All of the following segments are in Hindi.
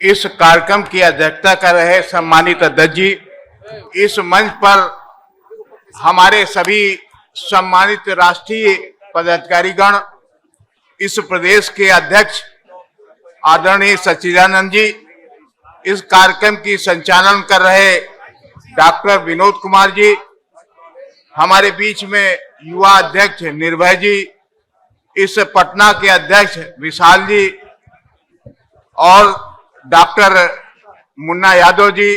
इस कार्यक्रम की अध्यक्षता कर रहे सम्मानित अध्यक्ष जी, इस मंच पर हमारे सभी सम्मानित राष्ट्रीय पदाधिकारीगण, इस प्रदेश के अध्यक्ष आदरणीय सच्चिदानंद जी, इस कार्यक्रम की संचालन कर रहे डॉक्टर विनोद कुमार जी, हमारे बीच में युवा अध्यक्ष निर्भय जी, इस पटना के अध्यक्ष विशाल जी और डॉक्टर मुन्ना यादव जी,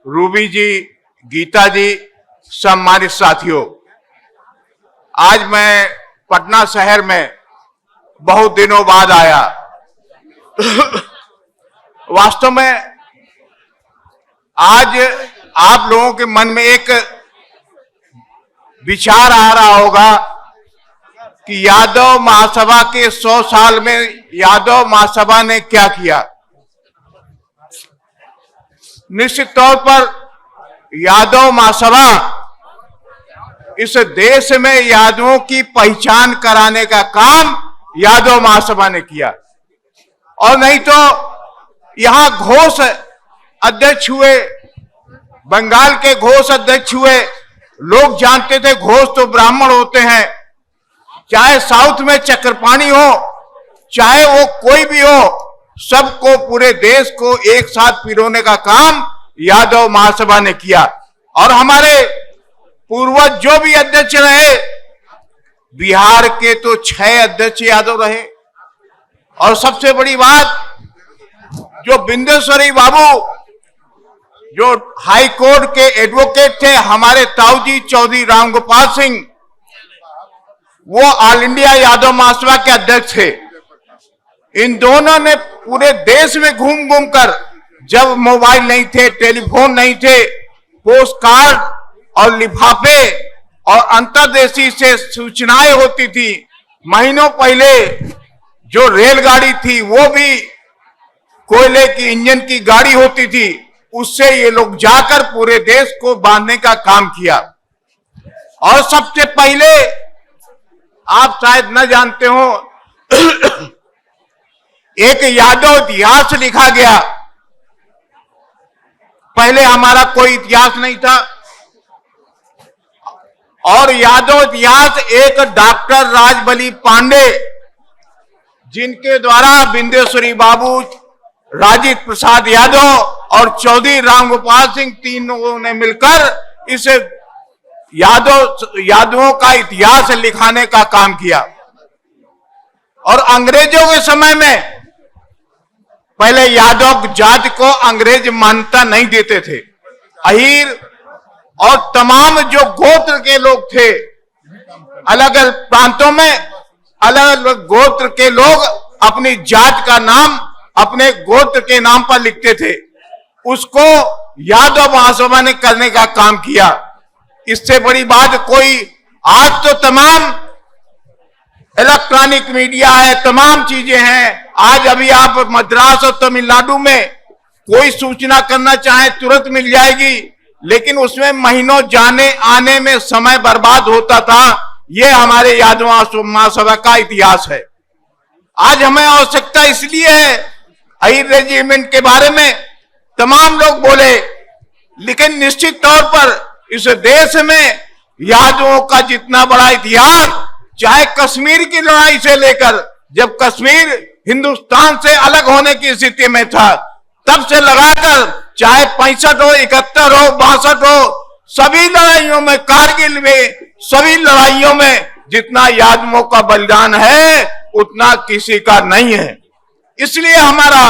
रूबी जी, गीता जी, सम्मानित साथियों, आज मैं पटना शहर में बहुत दिनों बाद आया। वास्तव में आज आप लोगों के मन में एक विचार आ रहा होगा कि यादव महासभा के 100 साल में यादव महासभा ने क्या किया। निश्चित तौर पर यादव महासभा इस देश में यादवों की पहचान कराने का काम यादव महासभा ने किया, और नहीं तो यहां घोष अध्यक्ष हुए, बंगाल के घोष अध्यक्ष हुए। लोग जानते थे घोष तो ब्राह्मण होते हैं, चाहे साउथ में चक्रपाणी हो, चाहे वो कोई भी हो, सबको, पूरे देश को एक साथ पिरोने का काम यादव महासभा ने किया। और हमारे पूर्वज जो भी अध्यक्ष रहे, बिहार के तो 6 अध्यक्ष यादव रहे, और सबसे बड़ी बात, जो बिंदेश्वरी बाबू जो हाई कोर्ट के एडवोकेट थे, हमारे ताऊजी चौधरी रामगोपाल सिंह, वो ऑल इंडिया यादव महासभा के अध्यक्ष थे। इन दोनों ने पूरे देश में घूम घूम कर, जब मोबाइल नहीं थे, टेलीफोन नहीं थे, पोस्ट कार्ड और लिफाफे और अंतर्देशीय से सूचनाएं होती थी। महीनों पहले जो रेलगाड़ी थी वो भी कोयले की इंजन की गाड़ी होती थी, उससे ये लोग जाकर पूरे देश को बांधने का काम किया। और सबसे पहले, आप शायद न जानते हो, एक यादव इतिहास लिखा गया। पहले हमारा कोई इतिहास नहीं था, और यादव इतिहास एक डॉक्टर राजबली पांडे, जिनके द्वारा बिंदेश्वरी बाबू, राजेंद्र प्रसाद यादव और चौधरी रामगोपाल सिंह, तीनों ने मिलकर इस यादवों का इतिहास लिखाने का काम किया। और अंग्रेजों के समय में पहले यादव जाति को अंग्रेज मान्यता नहीं देते थे। अहीर और तमाम जो गोत्र के लोग थे, अलग अलग प्रांतों में अलग अलग गोत्र के लोग अपनी जात का नाम अपने गोत्र के नाम पर लिखते थे। उसको यादव महासभा ने करने का काम किया। इससे बड़ी बात कोई, आज तो तमाम इलेक्ट्रॉनिक मीडिया है, तमाम चीजें हैं। आज अभी आप मद्रास और तमिलनाडु में कोई सूचना करना चाहे तुरंत मिल जाएगी, लेकिन उसमें महीनों जाने आने में समय बर्बाद होता था। ये हमारे यादव महासभा का इतिहास है। आज हमें आवश्यकता इसलिए है, अहीर रेजिमेंट के बारे में तमाम लोग बोले, लेकिन निश्चित तौर पर इस देश में यादवों का जितना बड़ा इतिहास, चाहे कश्मीर की लड़ाई से लेकर, जब कश्मीर हिंदुस्तान से अलग होने की स्थिति में था, तब से लगाकर चाहे 65 हो, 71 हो, 62 हो, सभी लड़ाइयों में, कारगिल में, सभी लड़ाइयों में जितना यादवों का बलिदान है उतना किसी का नहीं है। इसलिए हमारा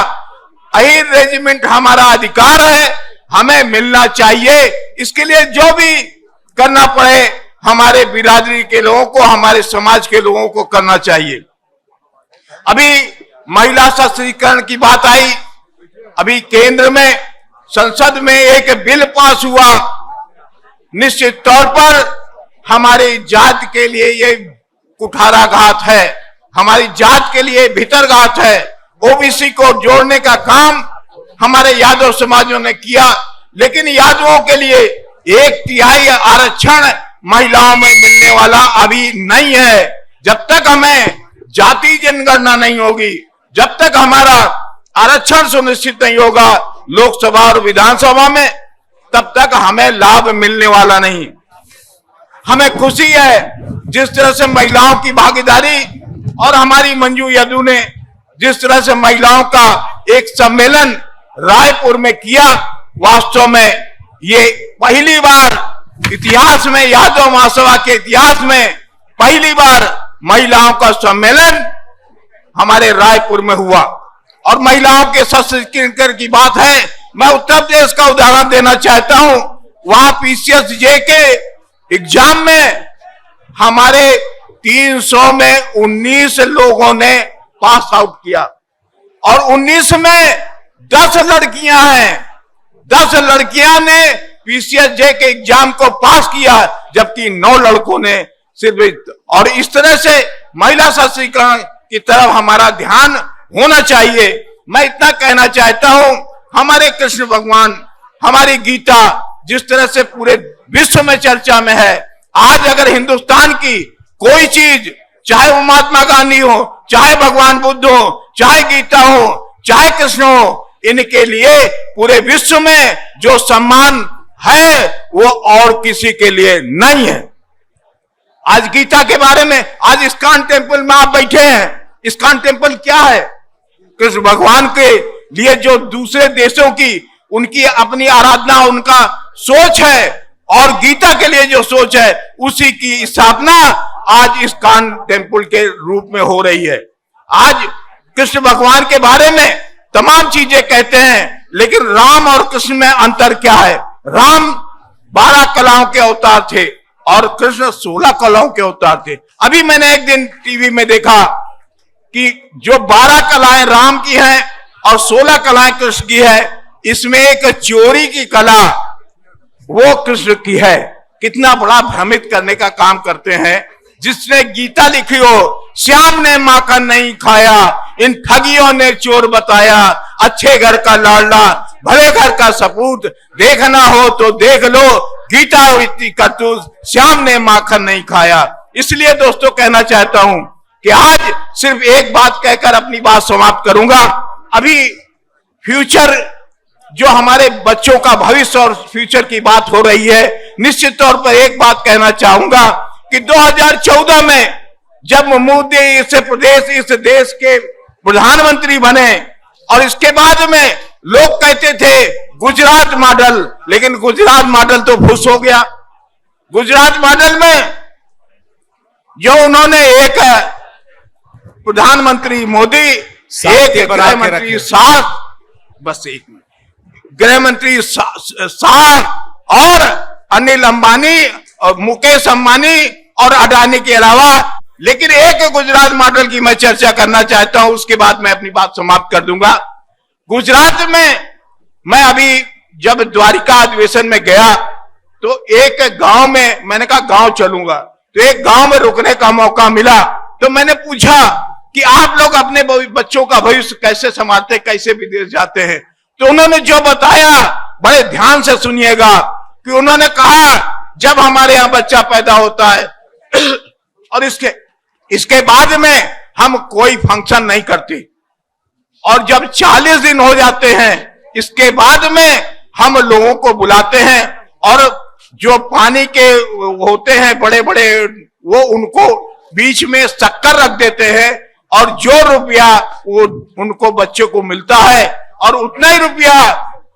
अहीर रेजिमेंट हमारा अधिकार है, हमें मिलना चाहिए। इसके लिए जो भी करना पड़े हमारे बिरादरी के लोगों को, हमारे समाज के लोगों को करना चाहिए। अभी महिला सशक्तिकरण की बात आई। अभी केंद्र में संसद में एक बिल पास हुआ। निश्चित तौर पर हमारी जात के लिए ये कुठाराघात है, हमारी जात के लिए भीतरघात है। ओबीसी को जोड़ने का काम हमारे यादव समाजों ने किया, लेकिन यादवों के लिए 1/3 आरक्षण महिलाओं में मिलने वाला अभी नहीं है। जब तक हमें जाति जनगणना नहीं होगी, जब तक हमारा आरक्षण सुनिश्चित नहीं होगा लोकसभा और विधानसभा में, तब तक हमें लाभ मिलने वाला नहीं। हमें खुशी है जिस तरह से महिलाओं की भागीदारी और हमारी मंजू यादव ने जिस तरह से महिलाओं का एक सम्मेलन रायपुर में किया, वास्तव में ये पहली बार इतिहास में, यादव महासभा के इतिहास में पहली बार महिलाओं का सम्मेलन हमारे रायपुर में हुआ। और महिलाओं के सशक्तिकरण की बात है, मैं उत्तर प्रदेश का उदाहरण देना चाहता हूं। वहां पीसीएस जे के एग्जाम में हमारे 300 में 19 लोगों ने पास आउट किया और 19 में 10 लड़कियां हैं। 10 लड़कियां ने पीसीएस जे के एग्जाम को पास किया, जबकि 9 लड़कों ने सिर्फ। और इस तरह से महिला सशक्तिकरण की तरफ हमारा ध्यान होना चाहिए। मैं इतना कहना चाहता हूं, हमारे कृष्ण भगवान, हमारी गीता जिस तरह से पूरे विश्व में चर्चा में है, आज अगर हिंदुस्तान की कोई चीज, चाहे वो महात्मा गांधी हो, चाहे भगवान बुद्ध हो, चाहे गीता हो, चाहे कृष्ण हो, इनके लिए पूरे विश्व में जो सम्मान है वो और किसी के लिए नहीं है। आज गीता के बारे में, आज इस्कॉन टेम्पल में आप बैठे हैं, इस्कॉन टेम्पल क्या है? कृष्ण भगवान के लिए जो दूसरे देशों की उनकी अपनी आराधना, उनका सोच है, और गीता के लिए जो सोच है, उसी की स्थापना आज इस्कॉन टेम्पल के रूप में हो रही है। आज कृष्ण भगवान के बारे में तमाम चीजें कहते हैं, लेकिन राम और कृष्ण में अंतर क्या है? राम 12 कलाओं के अवतार थे और कृष्ण 16 कलाओं के अवतार थे। अभी मैंने एक दिन टीवी में देखा कि जो 12 कलाएं राम की हैं और 16 कलाएं कृष्ण की है, इसमें एक चोरी की कला वो कृष्ण की है। कितना बड़ा भ्रमित करने का काम करते हैं। जिसने गीता लिखी हो, श्याम ने माखन नहीं खाया, इन ठगियों ने चोर बताया, अच्छे घर का लाडला, भले घर का सपूत, देखना हो तो देख लो, गीता इतनी करतूत, श्याम ने माखन नहीं खाया। इसलिए दोस्तों कहना चाहता हूं कि आज सिर्फ एक बात कहकर अपनी बात समाप्त करूंगा। अभी फ्यूचर, जो हमारे बच्चों का भविष्य और फ्यूचर की बात हो रही है, निश्चित तौर पर एक बात कहना चाहूंगा कि 2014 में जब मोदी इस देश के प्रधानमंत्री बने, और इसके बाद में लोग कहते थे गुजरात मॉडल, लेकिन गुजरात मॉडल तो फुस हो गया। गुजरात मॉडल में जो उन्होंने एक प्रधानमंत्री मोदी, एक गृह मंत्री शाह, बस एक मिनट, गृह मंत्री शाह और अनिल अंबानी और मुकेश अंबानी और अडानी के अलावा, लेकिन एक गुजरात मॉडल की मैं चर्चा करना चाहता हूं, उसके बाद मैं अपनी बात समाप्त कर दूंगा। गुजरात में मैं अभी जब द्वारिका अधिवेशन में गया तो एक गांव में, मैंने कहा गांव चलूंगा, तो एक गांव में रुकने का मौका मिला। तो मैंने पूछा कि आप लोग अपने बच्चों का भविष्य कैसे संभालते, कैसे विदेश जाते हैं? तो उन्होंने जो बताया, बड़े ध्यान से सुनिएगा, कि उन्होंने कहा जब हमारे यहां बच्चा पैदा होता है और इसके बाद में हम कोई फंक्शन नहीं करते, और जब 40 दिन हो जाते हैं इसके बाद में हम लोगों को बुलाते हैं, और जो पानी के होते हैं बड़े बड़े, वो उनको बीच में शक्कर रख देते हैं, और जो रुपया वो उनको बच्चे को मिलता है, और उतना ही रुपया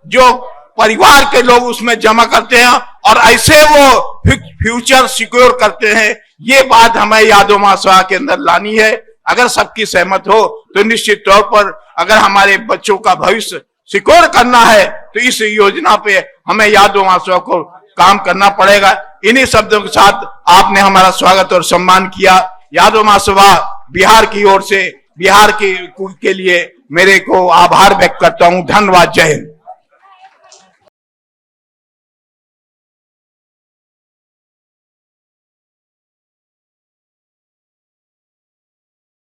जो परिवार के लोग उसमें जमा करते हैं, और ऐसे वो फ्यूचर सिक्योर करते हैं। ये बात हमें यादव महासभा के अंदर लानी है। अगर सबकी सहमत हो तो निश्चित तौर पर अगर हमारे बच्चों का भविष्य सिक्योर करना है तो इस योजना पे हमें यादव महासभा को काम करना पड़ेगा। इन्हीं शब्दों के साथ आपने हमारा स्वागत और सम्मान किया। यादव महासभा बिहार की ओर से, बिहार के लिए मेरे को आभार व्यक्त करता हूं। धन्यवाद। जय हिंद।